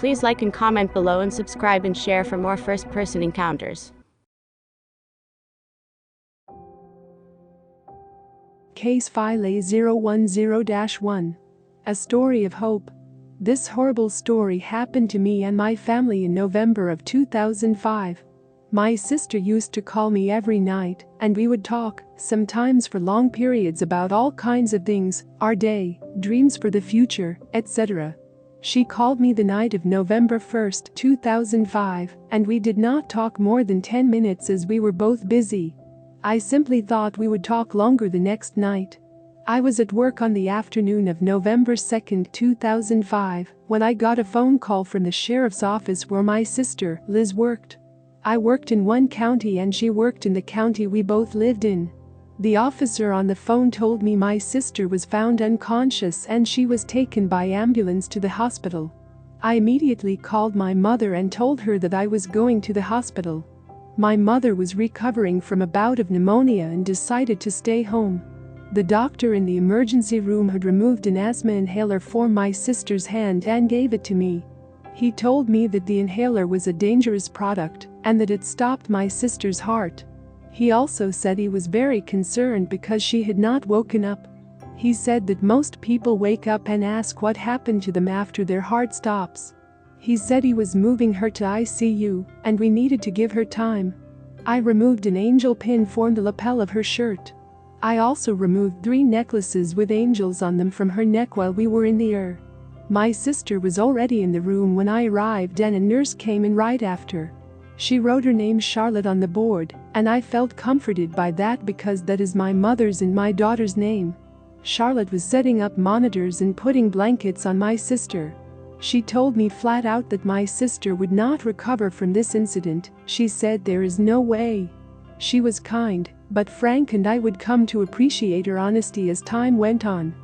Please like and comment below and subscribe and share for more first-person encounters. Case File A010-1. A Story of Hope. This horrible story happened to me and my family in November of 2005. My sister used to call me every night, and we would talk, sometimes for long periods, about all kinds of things, our day, dreams for the future, etc. She called me the night of November 1, 2005, and we did not talk more than 10 minutes as we were both busy. I simply thought we would talk longer the next night. I was at work on the afternoon of November 2, 2005, when I got a phone call from the sheriff's office where my sister, Liz, worked. I worked in one county and she worked in the county we both lived in. The officer on the phone told me my sister was found unconscious and she was taken by ambulance to the hospital. I immediately called my mother and told her that I was going to the hospital. My mother was recovering from a bout of pneumonia and decided to stay home. The doctor in the emergency room had removed an asthma inhaler from my sister's hand and gave it to me. He told me that the inhaler was a dangerous product and that it stopped my sister's heart. He also said he was very concerned because she had not woken up. He said that most people wake up and ask what happened to them after their heart stops. He said he was moving her to ICU and we needed to give her time. I removed an angel pin from the lapel of her shirt. I also removed 3 necklaces with angels on them from her neck while we were in the air. My sister was already in the room when I arrived and a nurse came in right after. She wrote her name Charlotte on the board, and I felt comforted by that because that is my mother's and my daughter's name. Charlotte was setting up monitors and putting blankets on my sister. She told me flat out that my sister would not recover from this incident. She said there is no way. She was kind, but frank, and I would come to appreciate her honesty as time went on.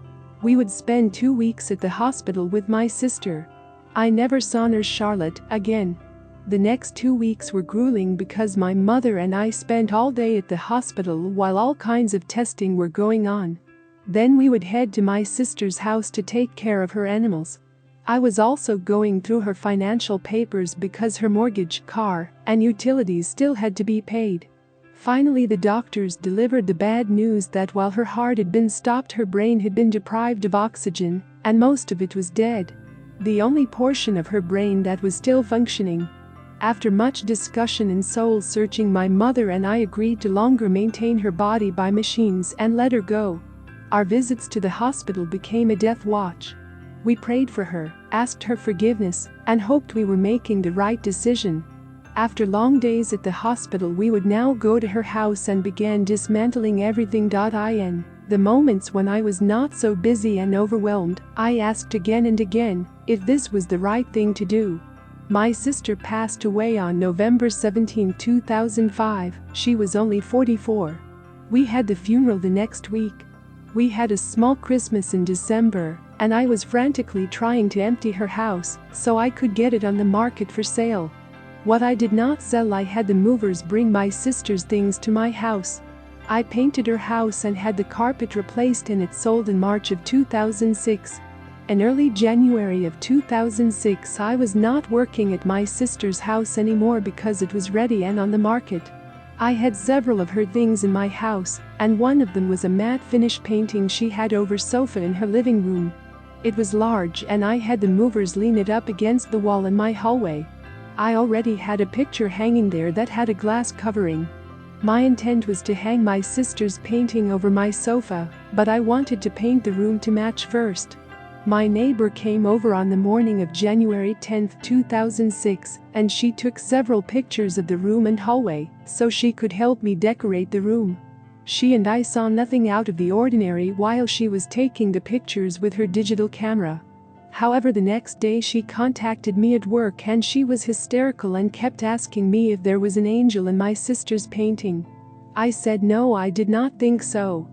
We would spend 2 weeks at the hospital with my sister. I never saw Nurse Charlotte again. The next 2 weeks were grueling because my mother and I spent all day at the hospital while all kinds of testing were going on. Then we would head to my sister's house to take care of her animals. I was also going through her financial papers because her mortgage, car, and utilities still had to be paid. Finally, the doctors delivered the bad news that while her heart had been stopped, her brain had been deprived of oxygen, and most of it was dead. The only portion of her brain that was still functioning. After much discussion and soul searching, my mother and I agreed to longer maintain her body by machines and let her go. Our visits to the hospital became a death watch. We prayed for her, asked her forgiveness, and hoped we were making the right decision. After long days at the hospital, we would now go to her house and began dismantling everything. In the moments when I was not so busy and overwhelmed, I asked again and again if this was the right thing to do. My sister passed away on November 17, 2005. She was only 44. We had the funeral the next week. We had a small Christmas in December, and I was frantically trying to empty her house so I could get it on the market for sale. What I did not sell, I had the movers bring my sister's things to my house. I painted her house and had the carpet replaced, and it sold in March of 2006. In early January of 2006, I was not working at my sister's house anymore because it was ready and on the market. I had several of her things in my house, and one of them was a matte finish painting she had over sofa in her living room. It was large and I had the movers lean it up against the wall in my hallway. I already had a picture hanging there that had a glass covering. My intent was to hang my sister's painting over my sofa, but I wanted to paint the room to match first. My neighbor came over on the morning of January 10, 2006, and she took several pictures of the room and hallway so she could help me decorate the room. She and I saw nothing out of the ordinary while she was taking the pictures with her digital camera. However, the next day she contacted me at work and she was hysterical and kept asking me if there was an angel in my sister's painting. I said no, I did not think so.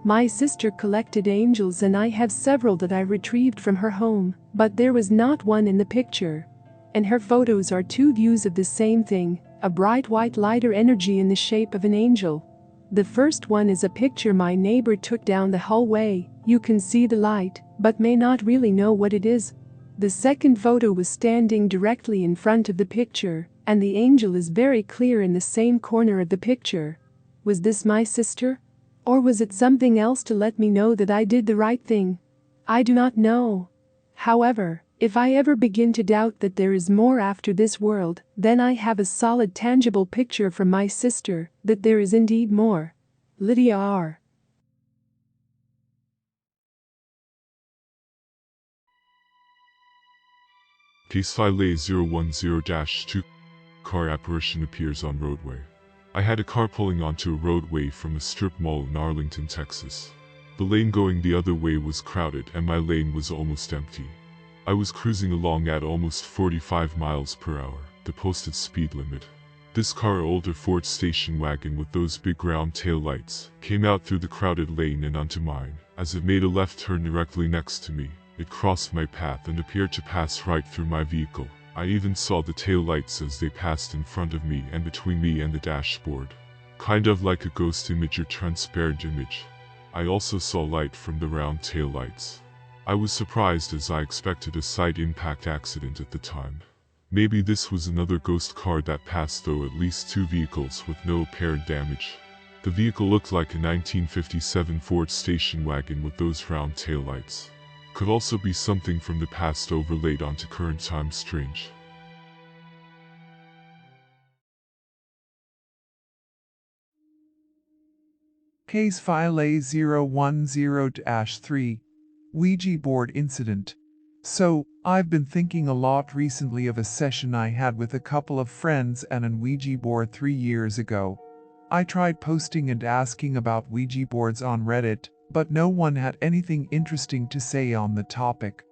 My sister collected angels and I have several that I retrieved from her home, but there was not one in the picture. In her photos are 2 views of the same thing, a bright white lighter energy in the shape of an angel. The first one is a picture my neighbor took down the hallway. You can see the light, but may not really know what it is. The second photo was standing directly in front of the picture, and the angel is very clear in the same corner of the picture. Was this my sister? Or was it something else to let me know that I did the right thing? I do not know. However, if I ever begin to doubt that there is more after this world, then I have a solid tangible picture from my sister that there is indeed more. Lydia R. Case file A010-2. Car apparition appears on roadway. I had a car pulling onto a roadway from a strip mall in Arlington, Texas. The lane going the other way was crowded and my lane was almost empty. I was cruising along at almost 45 miles per hour, the posted speed limit. This car, older Ford station wagon with those big round tail lights, came out through the crowded lane and onto mine. As it made a left turn directly next to me, it crossed my path and appeared to pass right through my vehicle. I even saw the tail lights as they passed in front of me and between me and the dashboard. Kind of like a ghost image or transparent image. I also saw light from the round tail lights. I was surprised as I expected a side impact accident at the time. Maybe this was another ghost car that passed, though at least two vehicles with no apparent damage. The vehicle looked like a 1957 Ford station wagon with those round taillights. Could also be something from the past overlaid onto current time. Strange. Case file A010-3. Ouija board incident. So, I've been thinking a lot recently of a session I had with a couple of friends and an Ouija board 3 years ago. I tried posting and asking about Ouija boards on Reddit, but no one had anything interesting to say on the topic.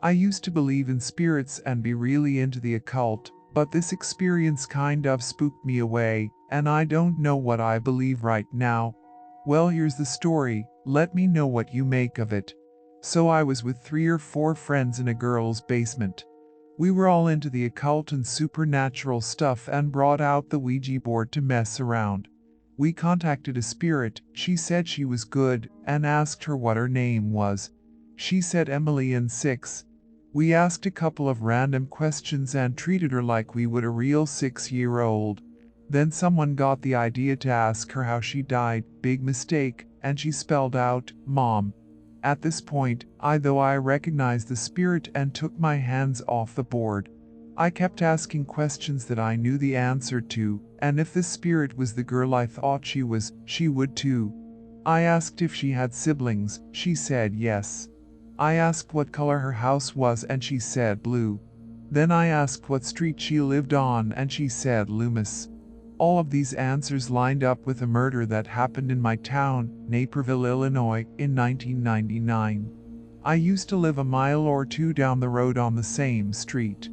I used to believe in spirits and be really into the occult, but this experience kind of spooked me away, and I don't know what I believe right now. Well, here's the story, let me know what you make of it. So I was with 3 or 4 friends in a girl's basement. We were all into the occult and supernatural stuff and brought out the Ouija board to mess around. We contacted a spirit, she said she was good, and asked her what her name was. She said Emily and 6. We asked a couple of random questions and treated her like we would a real 6-year-old. Then someone got the idea to ask her how she died, big mistake, and she spelled out, Mom. At this point, I recognized the spirit and took my hands off the board. I kept asking questions that I knew the answer to, and if this spirit was the girl I thought she was, she would too. I asked if she had siblings, she said yes. I asked what color her house was and she said blue. Then I asked what street she lived on and she said Loomis. All of these answers lined up with a murder that happened in my town, Naperville, Illinois, in 1999. I used to live a mile or 2 down the road on the same street.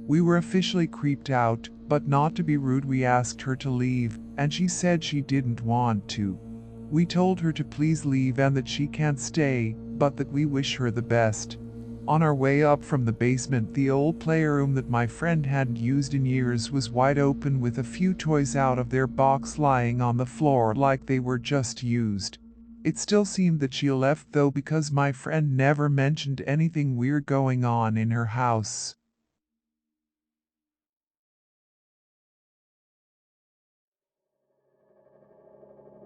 We were officially creeped out, but not to be rude, we asked her to leave, and she said she didn't want to. We told her to please leave and that she can't stay, but that we wish her the best. On our way up from the basement, the old playroom that my friend hadn't used in years was wide open with a few toys out of their box lying on the floor like they were just used. It still seemed that she left though, because my friend never mentioned anything weird going on in her house.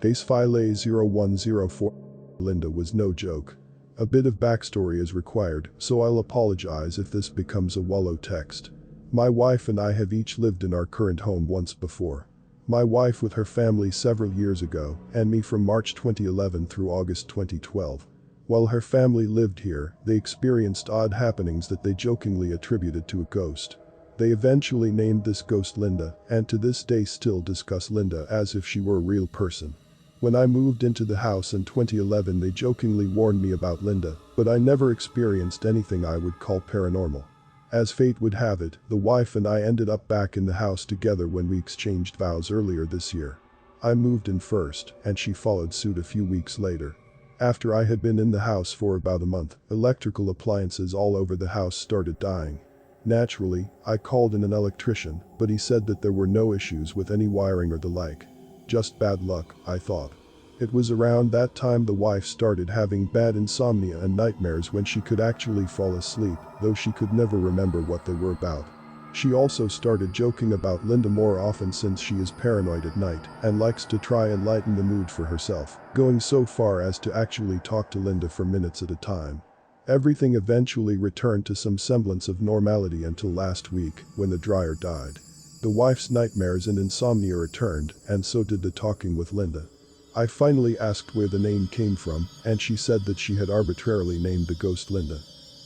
Case file A0104. Linda was no joke. A bit of backstory is required, so I'll apologize if this becomes a wallow text. My wife and I have each lived in our current home once before. My wife with her family several years ago, and me from March 2011 through August 2012. While her family lived here, they experienced odd happenings that they jokingly attributed to a ghost. They eventually named this ghost Linda, and to this day still discuss Linda as if she were a real person. When I moved into the house in 2011, they jokingly warned me about Linda, but I never experienced anything I would call paranormal. As fate would have it, the wife and I ended up back in the house together when we exchanged vows earlier this year. I moved in first, and she followed suit a few weeks later. After I had been in the house for about a month, electrical appliances all over the house started dying. Naturally, I called in an electrician, but he said that there were no issues with any wiring or the like. Just bad luck, I thought. It was around that time the wife started having bad insomnia and nightmares when she could actually fall asleep, though she could never remember what they were about. She also started joking about Linda more often since she is paranoid at night and likes to try and lighten the mood for herself, going so far as to actually talk to Linda for minutes at a time. Everything eventually returned to some semblance of normality until last week, when the dryer died. The wife's nightmares and insomnia returned, and so did the talking with Linda. I finally asked where the name came from, and she said that she had arbitrarily named the ghost Linda.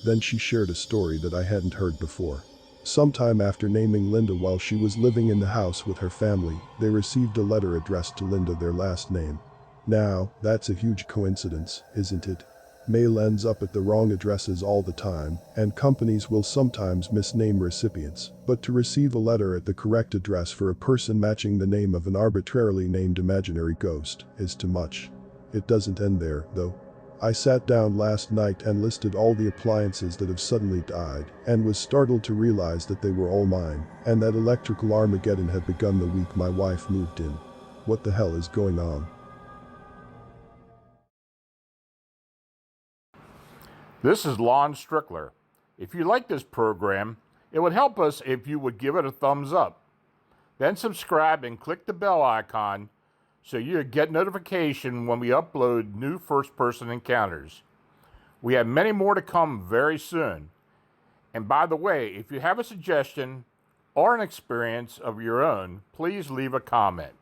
Then she shared a story that I hadn't heard before. Sometime after naming Linda while she was living in the house with her family, they received a letter addressed to Linda, their last name. Now, that's a huge coincidence, isn't it? Mail ends up at the wrong addresses all the time, and companies will sometimes misname recipients, but to receive a letter at the correct address for a person matching the name of an arbitrarily named imaginary ghost is too much. It doesn't end there, though. I sat down last night and listed all the appliances that have suddenly died, and was startled to realize that they were all mine, and that electrical Armageddon had begun the week my wife moved in. What the hell is going on? This is Lon Strickler. If you like this program, it would help us if you would give it a thumbs up. Then subscribe and click the bell icon so you get notification when we upload new first-person encounters. We have many more to come very soon. And by the way, if you have a suggestion or an experience of your own, please leave a comment.